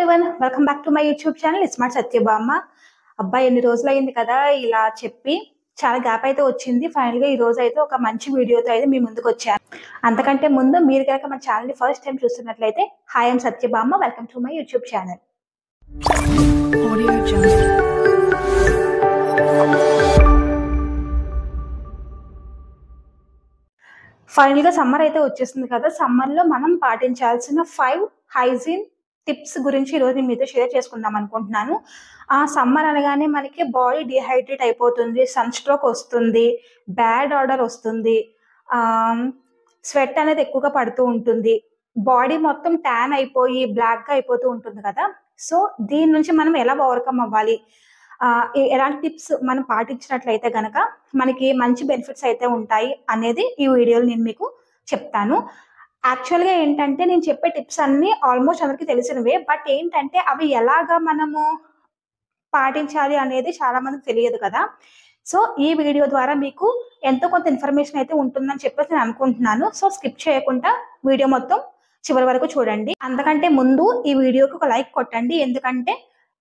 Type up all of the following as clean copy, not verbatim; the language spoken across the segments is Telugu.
Everyone, welcome back to my YouTube channel smart Satyabhama. అబ్బాయి ఎన్ని రోజులు అయింది కదా ఇలా చెప్పి, చాలా గ్యాప్ అయితే వచ్చింది. ఫైనల్ గా ఈ రోజు అయితే ఒక మంచి వీడియోతో అయితే మీ ముందుకు వచ్చాను. అంతకంటే ముందు మీరు కనుక మన ఛానల్ ని ఫస్ట్ టైం చూస్తున్నట్లయితే hi I'm Satyabhama, welcome to my YouTube channel. Final గా సమ్మర్ అయితే వచ్చేసింది కదా. సమ్మర్ లో మనం పాటించాల్సిన 5 హైజీన్ టిప్స్ గురించి ఈరోజు నేను మీతో షేర్ చేసుకుందాం అనుకుంటున్నాను. ఆ సమ్మర్ అనగానే మనకి బాడీ డిహైడ్రేట్ అయిపోతుంది, సన్ స్ట్రోక్ వస్తుంది, బ్యాడ్ ఆర్డర్ వస్తుంది, స్వెట్ అనేది ఎక్కువగా పడుతూ ఉంటుంది, బాడీ మొత్తం ట్యాన్ అయిపోయి బ్లాక్ గా అయిపోతూ ఉంటుంది కదా. సో దీని నుంచి మనం ఎలా ఓవర్కమ్ అవ్వాలి, ఎలాంటి టిప్స్ మనం పాటించినట్లయితే గనక మనకి మంచి బెనిఫిట్స్ అయితే ఉంటాయి అనేది ఈ వీడియోలో నేను మీకు చెప్తాను. యాక్చువల్గా ఏంటంటే నేను చెప్పే టిప్స్ అన్ని ఆల్మోస్ట్ అందరికీ తెలిసినవే, బట్ ఏంటంటే అవి ఎలాగా మనము పాటించాలి అనేది చాలా మందికి తెలియదు కదా. సో ఈ వీడియో ద్వారా మీకు ఎంతో కొంత ఇన్ఫర్మేషన్ అయితే ఉంటుందని చెప్పేసి నేను అనుకుంటున్నాను. సో స్కిప్ చేయకుండా వీడియో మొత్తం చివరి వరకు చూడండి. అంతకంటే ముందు ఈ వీడియోకి ఒక లైక్ కొట్టండి, ఎందుకంటే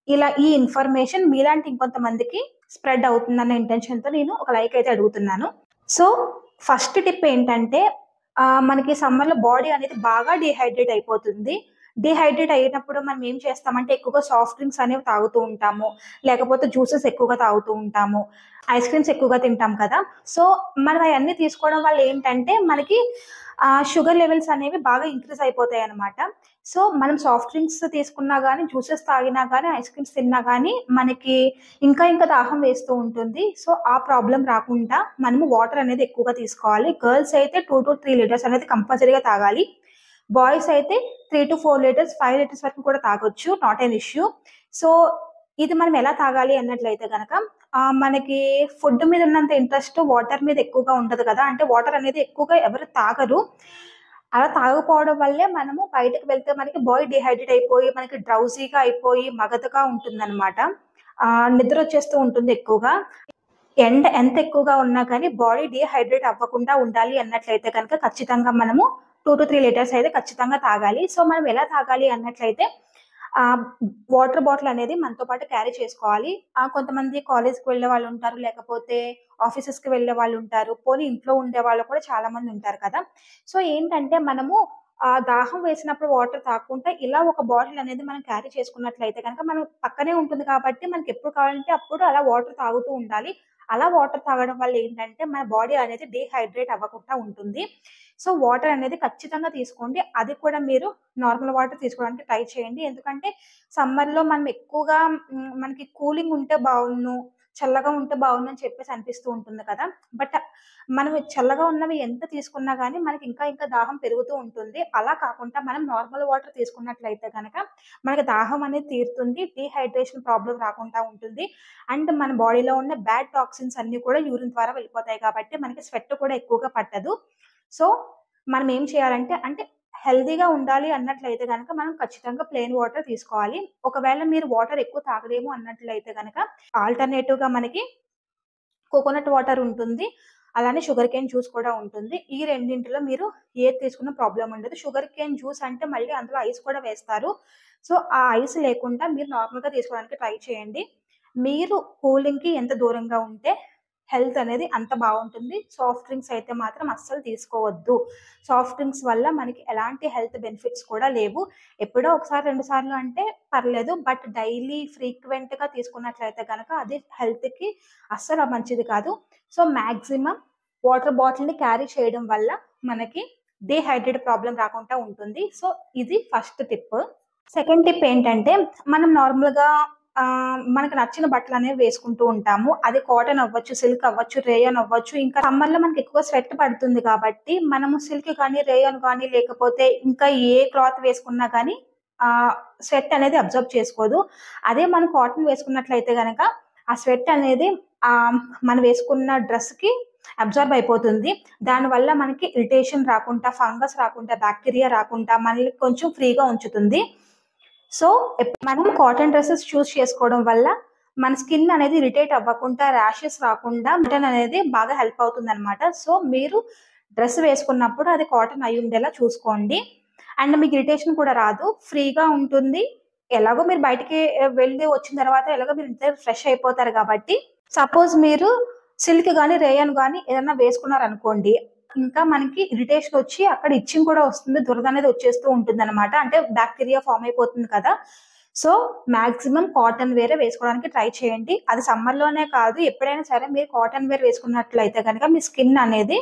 ఇలా ఈ ఇన్ఫర్మేషన్ మీలాంటి ఇంకొంతమందికి స్ప్రెడ్ అవుతుందన్న ఇంటెన్షన్తో నేను ఒక లైక్ అయితే అడుగుతున్నాను. సో ఫస్ట్ టిప్ ఏంటంటే, మనకి సమ్మర్లో బాడీ అనేది బాగా డిహైడ్రేట్ అయిపోతుంది. డిహైడ్రేట్ అయినప్పుడు మనం ఏం చేస్తామంటే ఎక్కువగా సాఫ్ట్ డ్రింక్స్ అనేవి తాగుతూ ఉంటాము, లేకపోతే జ్యూసెస్ ఎక్కువగా తాగుతూ ఉంటాము, ఐస్ క్రీమ్స్ ఎక్కువగా తింటాం కదా. సో మనం అవన్నీ తీసుకోవడం వల్ల ఏంటంటే మనకి షుగర్ లెవెల్స్ అనేవి బాగా ఇంక్రీజ్ అయిపోతాయి అనమాట. సో మనం సాఫ్ట్ డ్రింక్స్ తీసుకున్నా కానీ, జ్యూసెస్ తాగినా కానీ, ఐస్ క్రీమ్స్ తిన్నా కానీ మనకి ఇంకా ఇంకా దాహం వేస్తూ ఉంటుంది. సో ఆ ప్రాబ్లం రాకుండా మనము వాటర్ అనేది ఎక్కువగా తీసుకోవాలి. గర్ల్స్ అయితే 2 to 3 లీటర్స్ అనేది కంపల్సరీగా తాగాలి. బాయ్స్ అయితే 3 to 4 లీటర్స్, 5 లీటర్స్ వరకు కూడా తాగొచ్చు, నాట్ ఎన్ ఇష్యూ. సో ఇది మనం ఎలా తాగాలి అన్నట్లయితే కనుక, మనకి ఫుడ్ మీద ఉన్నంత ఇంట్రెస్ట్ వాటర్ మీద ఎక్కువగా ఉండదు కదా. అంటే వాటర్ అనేది ఎక్కువగా ఎవరు తాగరు. అలా తాగకపోవడం వల్లే మనము బయటకు వెళ్తే మనకి బాడీ డిహైడ్రేట్ అయిపోయి మనకి డ్రౌజీగా అయిపోయి మగతగా ఉంటుందన్నమాట. నిద్ర వచ్చేస్తూ ఉంటుంది ఎక్కువగా. ఎండ ఎంత ఎక్కువగా ఉన్నా కానీ బాడీ డిహైడ్రేట్ అవ్వకుండా ఉండాలి అన్నట్లయితే కనుక ఖచ్చితంగా మనము 2 to 3 లీటర్స్ అయితే ఖచ్చితంగా తాగాలి. సో మనం ఎలా తాగాలి అన్నట్లయితే, వాటర్ బాటిల్ అనేది మనతో పాటు క్యారీ చేసుకోవాలి. కొంతమంది కాలేజ్కి వెళ్ళే వాళ్ళు ఉంటారు, లేకపోతే ఆఫీసెస్కి వెళ్ళే వాళ్ళు ఉంటారు, పోనీ ఇంట్లో ఉండే వాళ్ళు కూడా చాలా మంది ఉంటారు కదా. సో ఏంటంటే మనము దాహం వేసినప్పుడు వాటర్ తాగకుండా ఇలా ఒక బాటిల్ అనేది మనం క్యారీ చేసుకున్నట్లయితే కనుక మనం పక్కనే ఉంటుంది కాబట్టి మనకి ఎప్పుడు కావాలంటే అప్పుడు అలా వాటర్ తాగుతూ ఉండాలి. అలా వాటర్ తాగడం వల్ల ఏంటంటే మన బాడీ అనేది డిహైడ్రేట్ అవ్వకుండా ఉంటుంది. సో వాటర్ అనేది ఖచ్చితంగా తీసుకోండి. అది కూడా మీరు నార్మల్ వాటర్ తీసుకోవడానికి ట్రై చేయండి. ఎందుకంటే సమ్మర్లో మనం ఎక్కువగా మనకి కూలింగ్ ఉంటే బాగున్ను, చల్లగా ఉంటే బాగుండు అని చెప్పేసి అనిపిస్తూ ఉంటుంది కదా. బట్ మనం చల్లగా ఉన్నవి ఎంత తీసుకున్నా కానీ మనకి ఇంకా ఇంకా దాహం పెరుగుతూ ఉంటుంది. అలా కాకుండా మనం నార్మల్ వాటర్ తీసుకున్నట్లయితే కనుక మనకి దాహం అనేది తీరుతుంది, డీహైడ్రేషన్ ప్రాబ్లం రాకుండా ఉంటుంది. అండ్ మన బాడీలో ఉన్న బ్యాడ్ టాక్సిన్స్ అన్ని కూడా యూరిన్ ద్వారా వెళ్ళిపోతాయి కాబట్టి మనకి స్వెట్ కూడా ఎక్కువగా పట్టదు. సో మనం ఏం చేయాలంటే, అంటే హెల్దీగా ఉండాలి అన్నట్లయితే కనుక మనం ఖచ్చితంగా ప్లెయిన్ వాటర్ తీసుకోవాలి. ఒకవేళ మీరు వాటర్ ఎక్కువ తాగలేము అన్నట్లయితే కనుక ఆల్టర్నేటివ్గా మనకి కోకోనట్ వాటర్ ఉంటుంది, అలానే షుగర్ కేన్ జ్యూస్ కూడా ఉంటుంది. ఈ రెండింటిలో మీరు ఏది తీసుకున్న ప్రాబ్లం ఉండదు. షుగర్ కేన్ జ్యూస్ అంటే మళ్ళీ అందులో ఐస్ కూడా వేస్తారు. సో ఆ ఐస్ లేకుండా మీరు నార్మల్గా తీసుకోవడానికి ట్రై చేయండి. మీరు కూలింగ్కి ఎంత దూరంగా ఉంటే హెల్త్ అనేది అంత బాగుంటుంది. సాఫ్ట్ డ్రింక్స్ అయితే మాత్రం అస్సలు తీసుకోవద్దు. సాఫ్ట్ డ్రింక్స్ వల్ల మనకి ఎలాంటి హెల్త్ బెనిఫిట్స్ కూడా లేవు. ఎప్పుడో ఒకసారి 2 సార్లు అంటే పర్లేదు, బట్ డైలీ ఫ్రీక్వెంట్గా తీసుకున్నట్లయితే కనుక అది హెల్త్కి అస్సలు మంచిది కాదు. సో మ్యాక్సిమం వాటర్ బాటిల్ని క్యారీ చేయడం వల్ల మనకి డిహైడ్రేట్ ప్రాబ్లం రాకుండా ఉంటుంది. సో ఇది ఫస్ట్ టిప్. సెకండ్ టిప్ ఏంటంటే, మనం నార్మల్గా మనకు నచ్చిన బట్టలు అనేవి వేసుకుంటూ ఉంటాము. అది కాటన్ అవ్వచ్చు, సిల్క్ అవ్వచ్చు, రేయాన్ అవ్వచ్చు. ఇంకా సమ్మర్లో మనకి ఎక్కువ స్వెట్ పడుతుంది కాబట్టి మనము సిల్క్ కానీ, రేయాన్ కానీ, లేకపోతే ఇంకా ఏ క్లాత్ వేసుకున్నా కానీ స్వెట్ అనేది అబ్జర్వ్ చేసుకోదు. అదే మనం కాటన్ వేసుకున్నట్లయితే కనుక ఆ స్వెట్ అనేది మనం వేసుకున్న డ్రెస్కి అబ్జర్వ్ అయిపోతుంది. దానివల్ల మనకి ఇరిటేషన్ రాకుండా, ఫంగస్ రాకుండా, బ్యాక్టీరియా రాకుండా మనల్ని కొంచెం ఫ్రీగా ఉంచుతుంది. సో మనం కాటన్ డ్రెస్సెస్ చూస్ చేసుకోవడం వల్ల మన స్కిన్ అనేది ఇరిటేట్ అవ్వకుండా, ర్యాషెస్ రాకుండా కాటన్ అనేది బాగా హెల్ప్ అవుతుంది అనమాట. సో మీరు డ్రెస్ వేసుకున్నప్పుడు అది కాటన్ అయి ఉండేలా చూసుకోండి. అండ్ మీకు ఇరిటేషన్ కూడా రాదు, ఫ్రీగా ఉంటుంది, ఎలాగో మీరు బయటికి వెళ్ళి వచ్చిన తర్వాత ఎలాగో మీరు ఇంట్లో ఫ్రెష్ అయిపోతారు కాబట్టి, సపోజ్ మీరు సిల్క్ గానీ, రేయన్ గానీ ఏదన్నా వేసుకున్నారనుకోండి, ఇంకా మనకి ఇరిటేషన్ వచ్చి అక్కడ ఇచ్చింగ్ కూడా వస్తుంది. దురద అనేది వచ్చేస్తూ ఉంటుందన్నమాట. అంటే బ్యాక్టీరియా ఫార్మ్ అయిపోతుంది కదా! సో, మాక్సిమం కాటన్ వేరే వేసుకోవడానికి ట్రై చేయండి. అది సమ్మర్‌లోనే కాదు, ఎప్పుడైనా సరే మీరు కాటన్ వేర్ వేసుకున్నట్లయితే గనక మీ స్కిన్ అనేది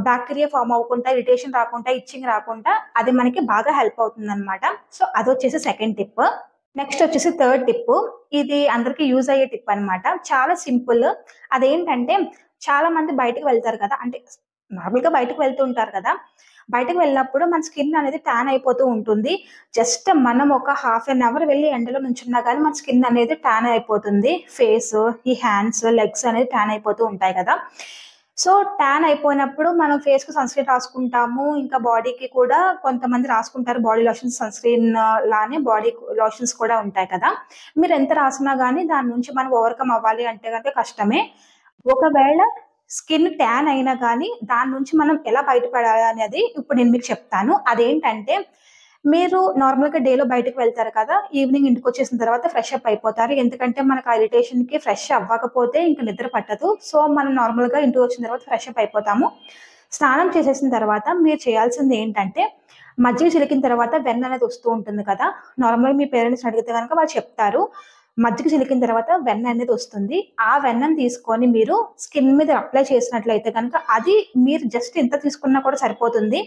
బ్యాక్టీరియా ఫార్మ్ అవ్వకుండా, ఇరిటేషన్ రాకుండా, ఇచ్చింగ్ రాకుండా అది మనకి బాగా హెల్ప్ అవుతుందన్నమాట. సో, అదొచ్చేసి సెకండ్ టిప్. నెక్స్ట్ వచ్చేసి థర్డ్ టిప్. ఇది అందరికి యూజ్ అయ్యే టిప్ అన్నమాట. చాలా సింపుల్. అదేంటంటే చాలా మంది బయటికి వెళ్తారు కదా! అంటే నార్మల్‌గా బయటకి వెళ్తూ ఉంటారు కదా! బయటకి వెళ్ళినప్పుడు మన స్కిన్ అనేది టాన్ అయిపోతూ ఉంటుంది. జస్ట్ మనం ఒక హాఫ్ ఎన్ అవర్ వెళ్లి ఎండలో నుంచున్నా గానీ మన స్కిన్ అనేది టాన్ అయిపోతుంది. ఫేస్, ఈ హ్యాండ్స్, లెగ్స్ అనేది టాన్ అయిపోతూ ఉంటాయి కదా! సో, టాన్ అయిపోయినప్పుడు మనం ఫేస్‌కి సన్ స్క్రీన్ రాసుకుంటాము. ఇంకా బాడీకి కూడా కొంతమంది రాసుకుంటారు. బాడీ లోషన్స్ సన్ స్క్రీన్ లానే బాడీ లోషన్స్ కూడా ఉంటాయి కదా! మీరెంత రాసినా గానీ దాని నుంచి మనం ఓవర్‌కమ్ అవ్వాలి అంటే గనుక కష్టమే. ఒకవేళ స్కిన్ టాన్ అయినా గానీ దాని నుంచి మనం ఎలా బయటపడాలి అనేది ఇప్పుడు నేను మీకు చెప్తాను. అదేంటంటే మీరు నార్మల్‌గా డేలో బయటకి వెళ్తారు కదా! ఈవినింగ్ ఇంటికొచ్చేసిన తర్వాత ఫ్రెష్ అప్ అయిపోతారు. ఎందుకంటే మనకు ఆ ఇరిటేషన్‌కి ఫ్రెష్ అవ్వకపోతే ఇంక నిద్ర పట్టదు. సో, మనం నార్మల్‌గా ఇంటికొచ్చిన తర్వాత ఫ్రెష్ అప్ అయిపోతాము. స్నానం చేసేసిన తర్వాత మీరు చేయాల్సింది ఏంటంటే మజ్జిగ చిలికిన తర్వాత వెన్న అనేది వస్తూ ఉంటుంది కదా! నార్మల్‌గా మీ పేరెంట్స్‌ని అడిగితే గనుక వాళ్ళు చెప్తారు. మజ్జిగ చిలికిన తర్వాత వెన్న అనేది వస్తుంది. ఆ వెన్నని తీసుకొని మీరు స్కిన్ మీద అప్లై చేసినట్లయితే గనుక అది మీరు జస్ట్ ఇంత తీసుకున్నా కూడా సరిపోతుంది.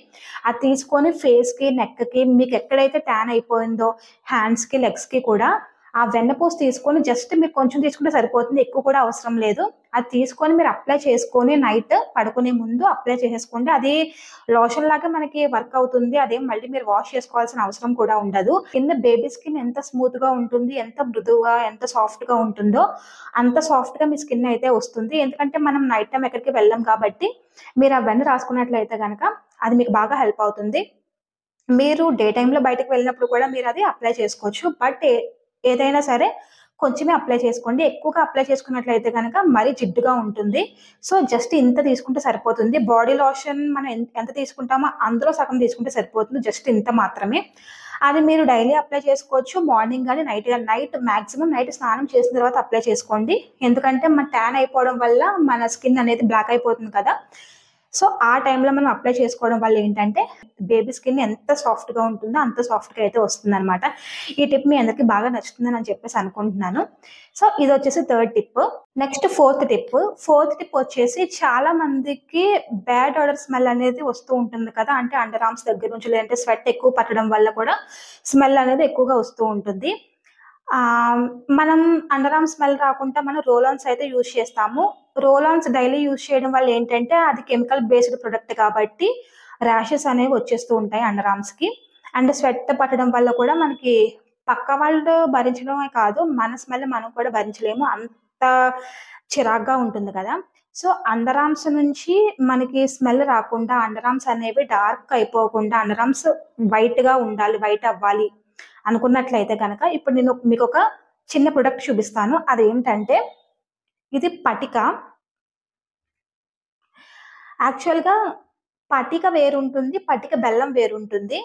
అది తీసుకొని ఫేస్‌కి, నెక్‌కి మీకెక్కడైతే టాన్ అయిపోయిందో హ్యాండ్స్‌కి, లెగ్స్‌కి కూడా ఆ వెన్నపూస తీసుకొని జస్ట్ మీరు కొంచెం తీసుకుంటే సరిపోతుంది. ఎక్కువ కూడా అవసరం లేదు. అది తీసుకొని మీరు అప్లై చేసుకొని నైట్ పడుకునే ముందు అప్లై చేసేసుకోండి. అది లోషన్ లాగా మనకి వర్క్ అవుతుంది. అదేం మళ్ళీ మీరు వాష్ చేసుకోవాల్సిన అవసరం కూడా ఉండదు. కింద బేబీ స్కిన్ ఎంత స్మూత్‌గా ఉంటుంది, ఎంత మృదువుగా, ఎంత సాఫ్ట్‌గా ఉంటుందో అంత సాఫ్ట్‌గా మీ స్కిన్ అయితే వస్తుంది. ఎందుకంటే మనం నైట్ టైమ్ ఎక్కడికి వెళ్ళం కాబట్టి మీరు అవన్నీ రాసుకున్నట్లయితే గనక అది మీకు బాగా హెల్ప్ అవుతుంది. మీరు డే టైమ్‌లో బయటకి వెళ్ళినప్పుడు కూడా మీరది అప్లై చేసుకోవచ్చు. బట్ ఏదైనా సరే కొంచెమే అప్లై చేసుకోండి. ఎక్కువగా అప్లై చేసుకున్నట్లయితే గనక మరీ జిడ్డుగా ఉంటుంది. సో, జస్ట్ ఇంత తీసుకుంటే సరిపోతుంది. బాడీ లోషన్ మనం ఎంత తీసుకుంటామో అందులో సగం తీసుకుంటే సరిపోతుంది. జస్ట్ ఇంత మాత్రమే. అది మీరు డైలీ అప్లై చేసుకోవచ్చు. మార్నింగ్ గాని, నైట్ మాక్సిమం నైట్ స్నానం చేసిన తర్వాత అప్లై చేసుకోండి. ఎందుకంటే మన టాన్ అయిపోవడం వల్ల మన స్కిన్ అనేది బ్లాక్ అయిపోతుంది కదా! సో, ఆ టైంలో మనం అప్లై చేసుకోవడం వల్ల ఏంటంటే బేబీ స్కిన్ ఎంత సాఫ్ట్‌గా ఉంటుందో అంత సాఫ్ట్‌గా అయితే వస్తుందనమాట. ఈ టిప్ మీ అందరికి బాగా నచ్చుతుందని చెప్పేసి అనుకుంటున్నాను. సో, ఇదొచ్చేసి third tip. Next fourth tip. Fourth tip వచ్చేసి చాలా మందికి బ్యాడ్ ఓడర్ స్మెల్ అనేది వస్తూ ఉంటుంది కదా! అంటే అండర్ ఆర్మ్స్ దగ్గర నుంచి లేదంటే స్వెట్ ఎక్కువ పట్టడం వల్ల కూడా స్మెల్ అనేది ఎక్కువగా వస్తూ ఉంటుంది. మనం అండర్ ఆర్మ్ స్మెల్ రాకుండా మనం రోల్ ఆన్స్ అయితే యూజ్ చేస్తాము. రోల్ ఆన్స్ డైలీ యూజ్ చేయడం వల్ల ఏంటంటే అది కెమికల్ బేస్డ్ ప్రొడక్ట్ కాబట్టి ర్యాషెస్ అనేవి వచ్చేస్తూ ఉంటాయి అండర్ ఆర్మ్స్‌కి. అండ్ స్వెట్ పట్టడం వల్ల కూడా మనకి పక్క వాళ్ళు భరించడమే కాదు, మన స్మెల్ మనం కూడా భరించలేము. అంత చిరాకుగా ఉంటుంది కదా! సో, అండర్ ఆర్మ్స్ నుంచి మనకి స్మెల్ రాకుండా, అండర్ ఆర్మ్స్ అనేవి డార్క్ అయిపోకుండా, అండర్ ఆర్మ్స్ వైట్‌గా ఉండాలి, వైట్ అవ్వాలి అనుకున్నట్లయితే గనక ఇప్పుడు నేను మీకొక చిన్న ప్రొడక్ట్ చూపిస్తాను. అదేంటంటే ఇది పటిక. యాక్చువల్‌గా పటిక వేరుంటుంది. పటిక బెల్లం వేరుంటుంది.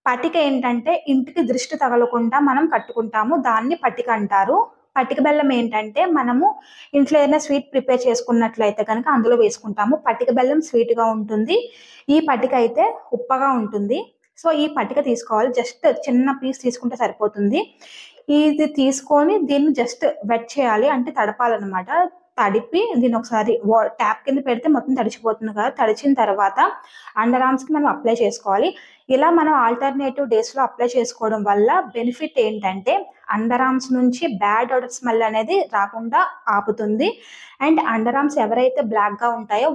పటిక ఏంటంటే ఇంటికి దృష్టి తగలకుండా మనం కట్టుకుంటాము. దాన్ని పటిక అంటారు. పటిక బెల్లం ఏంటంటే మనము ఇంట్లో ఏదైనా స్వీట్ ప్రిపేర్ చేసుకున్నట్లయితే గనక అందులో వేసుకుంటాము. పటిక బెల్లం స్వీట్‌గా ఉంటుంది. ఈ పటిక అయితే ఉప్పగా ఉంటుంది. సో, ఈ పటిక తీసుకోవాలి. జస్ట్ చిన్న పీస్ తీసుకుంటే సరిపోతుంది. ఇది తీసుకొని దీన్ని జస్ట్ వెట్ చేయాలి. అంటే తడపాలనమాట. తడిపి దీన్ని ఒకసారి ట్యాప్ కింద పెడితే మొత్తం తడిచిపోతుంది కదా! తడిచిన తర్వాత అండర్ ఆర్మ్స్‌కి మనం అప్లై చేసుకోవాలి. ఇలా మనం ఆల్టర్‌నేటివ్ డేస్‌లో అప్లై చేసుకోవడం వల్ల బెనిఫిట్ ఏంటంటే అండర్ ఆర్మ్స్ నుంచి బ్యాడ్ ఓడర్ స్మెల్ అనేది రాకుండా ఆపుతుంది. అండ్ అండర్ ఆర్మ్స్ ఎవరైతే బ్లాక్‌గా ఉంటాయో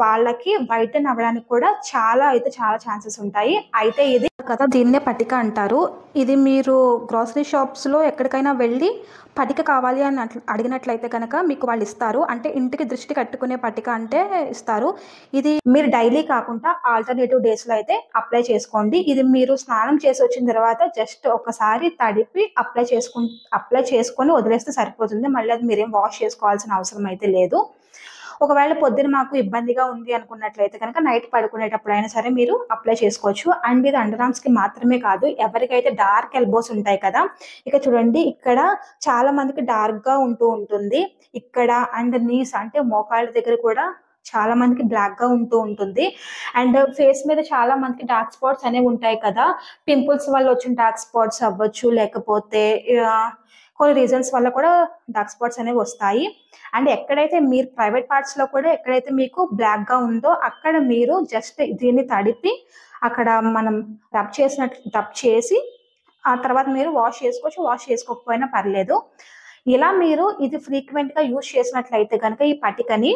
వాళ్ళకి వైటన్ అవ్వడానికి కూడా చాలా ఛాన్సెస్ ఉంటాయి. అయితే ఇది కదా దీన్నే పటిక అంటారు. ఇది మీరు గ్రోసరీ షాప్స్‌లో ఎక్కడికైనా వెళ్ళి పటిక కావాలి అని అడిగినట్లయితే గనక మీకు వాళ్ళు ఇస్తారు. అంటే ఇంటికి దృష్టి కట్టుకునే పటిక అంటే ఇస్తారు. ఇది మీరు డైలీ కాకుండా ఆల్టర్‌నేటివ్ డేస్‌లో అయితే అప్లై చేసుకోండి. ఇది మీరు స్నానం చేసి వచ్చిన తర్వాత జస్ట్ ఒకసారి తడిపి అప్లై చేసుకొని వదిలేస్తే సరిపోతుంది. మళ్ళీ అది మీరేం వాష్ చేసుకోవాల్సిన అవసరం అయితే లేదు. ఒకవేళ పొద్దున మాకు ఇబ్బందిగా ఉంది అనుకున్నట్లయితే కనుక నైట్ పడుకునేటప్పుడైనా సరే మీరు అప్లై చేసుకోవచ్చు. అండ్ ఇది అండర్ ఆర్మ్స్‌కి మాత్రమే కాదు, ఎవరికైతే డార్క్ ఎల్బోస్ ఉంటాయి కదా, ఇక చూడండి ఇక్కడ చాలా మందికి డార్క్‌గా ఉంటూ ఉంటుంది. ఇక్కడ అండ్ నీస్ అంటే మోకాళ్ళ దగ్గర కూడా చాలా మందికి బ్లాక్‌గా ఉంటూ ఉంటుంది. అండ్ ఫేస్ మీద చాలా మందికి డార్క్ స్పాట్స్ అనేవి ఉంటాయి కదా, పింపుల్స్ వల్ల వచ్చిన డార్క్ స్పాట్స్ అవ్వచ్చు, లేకపోతే కొన్ని రీజన్స్ వల్ల కూడా డార్క్ స్పాట్స్ అనేవి వస్తాయి. అండ్ ఎక్కడైతే మీరు ప్రైవేట్ పార్ట్స్‌లో కూడా ఎక్కడైతే మీకు బ్లాక్‌గా ఉందో అక్కడ మీరు జస్ట్ దీన్ని తడిపి అక్కడ మనం రబ్ చేసి ఆ తర్వాత మీరు వాష్ చేసుకోవచ్చు. వాష్ చేసుకోకపోయినా పర్లేదు. ఇలా మీరు ఇది ఫ్రీక్వెంట్‌గా యూజ్ చేసినట్లయితే గనుక ఈ పటికని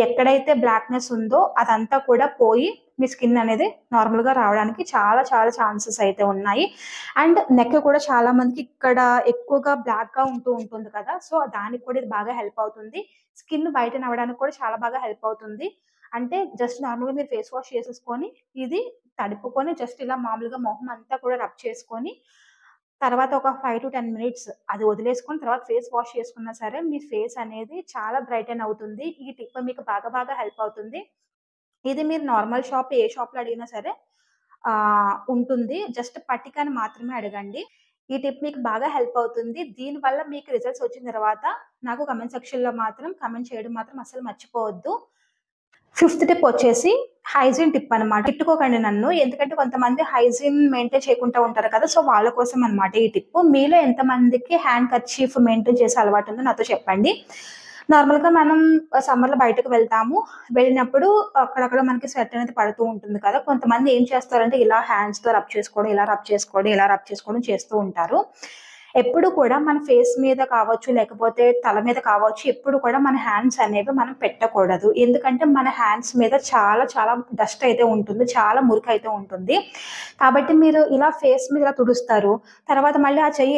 ఎక్కడైతే బ్లాక్‌నెస్ ఉందో అదంతా కూడా పోయి మీ స్కిన్ అనేది నార్మల్‌గా రావడానికి చాలా చాలా ఛాన్సెస్ అయితే ఉన్నాయి. అండ్ నెక్ కూడా చాలా మందికి ఇక్కడ ఎక్కువగా బ్లాక్‌గా ఉంటూ ఉంటుంది కదా, సో దానికి కూడా ఇది బాగా హెల్ప్ అవుతుంది. స్కిన్ వైటన్ అవ్వడానికి కూడా చాలా బాగా హెల్ప్ అవుతుంది. అంటే జస్ట్ నార్మల్‌గా మీరు ఫేస్ వాష్ చేసేసుకొని ఇది తడుపుకొని జస్ట్ ఇలా మామూలుగా మొహం అంతా కూడా రబ్ చేసుకొని తర్వాత ఒక 5-10 మినిట్స్ అది వదిలేసుకొని తర్వాత ఫేస్ వాష్ చేసుకున్నా సరే మీ ఫేస్ అనేది చాలా బ్రైటన్ అవుతుంది. ఈ టిప్ మీకు బాగా బాగా హెల్ప్ అవుతుంది. ఇది మీరు నార్మల్ షాప్ ఏ షాప్‌లో అడిగినా సరే ఉంటుంది. జస్ట్ పట్టికని మాత్రమే అడగండి. ఈ టిప్ మీకు బాగా హెల్ప్ అవుతుంది. దీనివల్ల మీకు రిజల్ట్స్ వచ్చిన తర్వాత నాకు కామెంట్ సెక్షన్‌లో మాత్రం కామెంట్ చేయడం మాత్రం అస్సలు మర్చిపోవద్దు. ఫిఫ్త్ టిప్ వచ్చేసి హైజీన్ టిప్ అనమాట. తిట్టుకోకండి నన్ను, ఎందుకంటే కొంతమంది హైజీన్ మెయింటైన్ చేయకుండా ఉంటారు కదా, సో వాళ్ళ కోసం అనమాట ఈ టిప్. మీలో ఎంతమందికి హ్యాండ్ కర్చీఫ్ మెయింటైన్ చేసే అలవాటు ఉందో నాతో చెప్పండి. నార్మల్‌గా మనం సమ్మర్‌లో బయటకు వెళ్తాము. వెళ్ళినప్పుడు అక్కడక్కడ మనకి స్వెట్ అనేది పడుతూ ఉంటుంది కదా, కొంతమంది ఏం చేస్తారంటే ఇలా హ్యాండ్స్‌తో రబ్ చేసుకోవడం, ఇలా రబ్ చేసుకోవడం, ఇలా రబ్ చేసుకోవడం చేస్తూ ఉంటారు. ఎప్పుడు కూడా మన ఫేస్ మీద కావచ్చు, లేకపోతే తల మీద కావచ్చు, ఎప్పుడు కూడా మన హ్యాండ్స్ అనేవి మనం పెట్టకూడదు. ఎందుకంటే మన హ్యాండ్స్ మీద చాలా చాలా డస్ట్ అయితే ఉంటుంది, చాలా మురికైతే ఉంటుంది. కాబట్టి మీరు ఇలా ఫేస్ మీద ఇలా తుడుస్తారు. తర్వాత మళ్ళీ ఆ చెయ్యి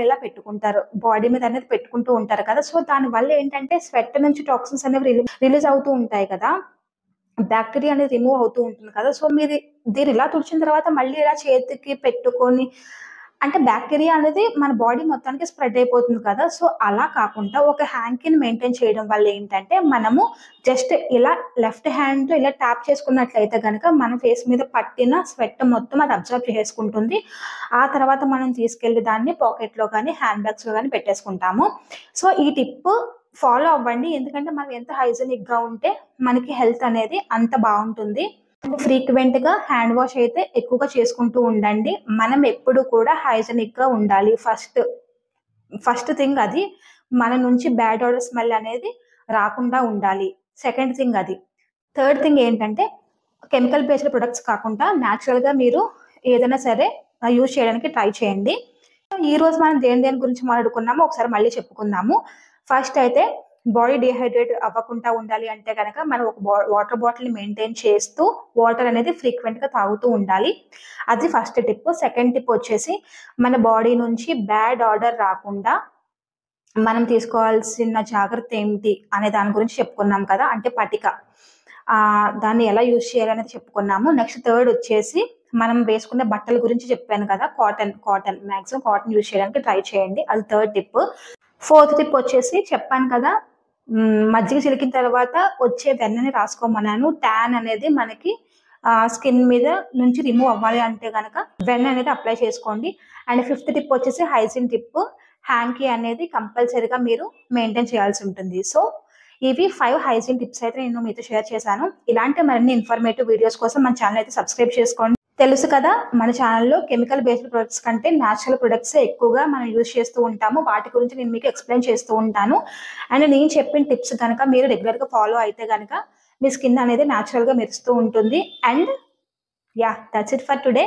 ఇలా పెట్టుకుంటారు. బాడీ మీద అనేది పెట్టుకుంటూ ఉంటారు కదా, సో దానివల్ల ఏంటంటే స్వెట్ నుంచి టాక్సిన్స్ అనేవి రిలీజ్ అవుతూ ఉంటాయి కదా, బ్యాక్టీరియా అనేది రిమూవ్ అవుతూ ఉంటుంది కదా, సో మీరు దీన్ని ఇలా తుడిచిన తర్వాత మళ్ళీ ఇలా చేతికి పెట్టుకొని అంటే బ్యాక్టీరియా అనేది మన బాడీ మొత్తానికి స్ప్రెడ్ అయిపోతుంది కదా, సో అలా కాకుండా ఒక హ్యాండ్‌కిని మెయింటైన్ చేయడం వల్ల ఏంటంటే మనము జస్ట్ ఇలా లెఫ్ట్ హ్యాండ్‌తో ఇలా ట్యాప్ చేసుకున్నట్లయితే గనక మన ఫేస్ మీద పట్టిన స్వెట్ మొత్తం అది అబ్జర్వ్ చేసుకుంటుంది. ఆ తర్వాత మనం తీసుకెళ్ళి దాన్ని పాకెట్‌లో గానీ, హ్యాండ్ బ్యాగ్స్‌లో గానీ పెట్టేసుకుంటాము. సో ఈ టిప్ ఫాలో అవ్వండి. ఎందుకంటే మనం ఎంత హైజీనిక్‌గా ఉంటే మనకి హెల్త్ అనేది అంత బావుంటుంది. ఫ్రీక్వెంట్‌గా హ్యాండ్ వాష్ అయితే ఎక్కువగా చేసుకుంటూ ఉండండి. మనం ఎప్పుడు కూడా హైజీనిక్‌గా ఉండాలి. ఫస్ట్ థింగ్ అది. మన నుంచి బ్యాడ్ ఆడర్ స్మెల్ అనేది రాకుండా ఉండాలి. సెకండ్ థింగ్ అది. థర్డ్ థింగ్ ఏంటంటే కెమికల్ బేస్డ్ ప్రొడక్ట్స్ కాకుండా న్యాచురల్‌గా మీరు ఏదైనా సరే యూజ్ చేయడానికి ట్రై చేయండి. ఈరోజు మనం దేని గురించి మాట్లాడుకున్నామో ఒకసారి మళ్ళీ చెప్పుకుందాము. ఫస్ట్ అయితే బాడీ డీహైడ్రేట్ అవ్వకుండా ఉండాలి అంటే గనక మనం ఒక వాటర్ బాటిల్‌ని మెయింటైన్ చేస్తూ వాటర్ అనేది ఫ్రీక్వెంట్‌గా తాగుతూ ఉండాలి. అది ఫస్ట్ టిప్. సెకండ్ టిప్ వచ్చేసి మన బాడీ నుంచి బ్యాడ్ ఆడర్ రాకుండా మనం తీసుకోవాల్సిన జాగ్రత్త ఏంటి అనే దాని గురించి చెప్పుకున్నాం కదా, అంటే పటిక. దాన్ని ఎలా యూజ్ చేయాలనేది చెప్పుకున్నాము. నెక్స్ట్ థర్డ్ వచ్చేసి మనం వేసుకునే బట్టల గురించి చెప్పాను కదా, కాటన్ మాక్సిమం కాటన్ యూజ్ చేయడానికి ట్రై చేయండి. అది థర్డ్ టిప్. ఫోర్త్ టిప్ వచ్చేసి చెప్పాను కదా, మజ్జిగ చిలికిన తర్వాత వచ్చే వెన్నని రాసుకోమన్నాను. ట్యాన్ అనేది మనకి స్కిన్ మీద నుంచి రిమూవ్ అవ్వాలి అంటే గనక వెన్న అనేది అప్లై చేసుకోండి. అండ్ ఫిఫ్త్ టిప్ వచ్చేసి హైజీన్ టిప్. హ్యాండ్‌కి అనేది కంపల్సరీగా మీరు మెయింటైన్ చేయాల్సి ఉంటుంది. సో ఇవి 5 హైజీన్ టిప్స్ అయితే నేను మీతో షేర్ చేశాను. ఇలాంటి మరిన్ని ఇన్ఫర్మేటివ్ వీడియోస్ కోసం మన ఛానల్ అయితే సబ్స్క్రైబ్ చేసుకోండి. తెలుసు కదా, మన ఛానల్‌లో కెమికల్ బేస్డ్ ప్రొడక్ట్స్ కంటే న్యాచురల్ ప్రొడక్ట్స్ ఎక్కువగా మనం యూజ్ చేస్తూ ఉంటాము. వాటి గురించి నేను మీకు ఎక్స్‌ప్లెయిన్ చేస్తూ ఉంటాను. అండ్ నేను చెప్పిన టిప్స్ కనుక మీరు రెగ్యులర్‌గా ఫాలో అయితే గనక మీ స్కిన్ అనేది న్యాచురల్‌గా మెరుస్తూ ఉంటుంది. And that's it for today.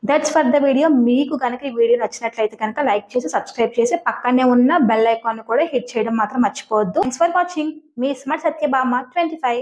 That's for the video. మీకు కనుక ఈ వీడియో నచ్చినట్లయితే కనుక లైక్ చేసి, సబ్స్క్రైబ్ చేసి, పక్కనే ఉన్న బెల్ ఐకాన్ కూడా హిట్ చేయడం మాత్రం మర్చిపోవద్దు. Thanks for watching. Me smart Satyabhama 25.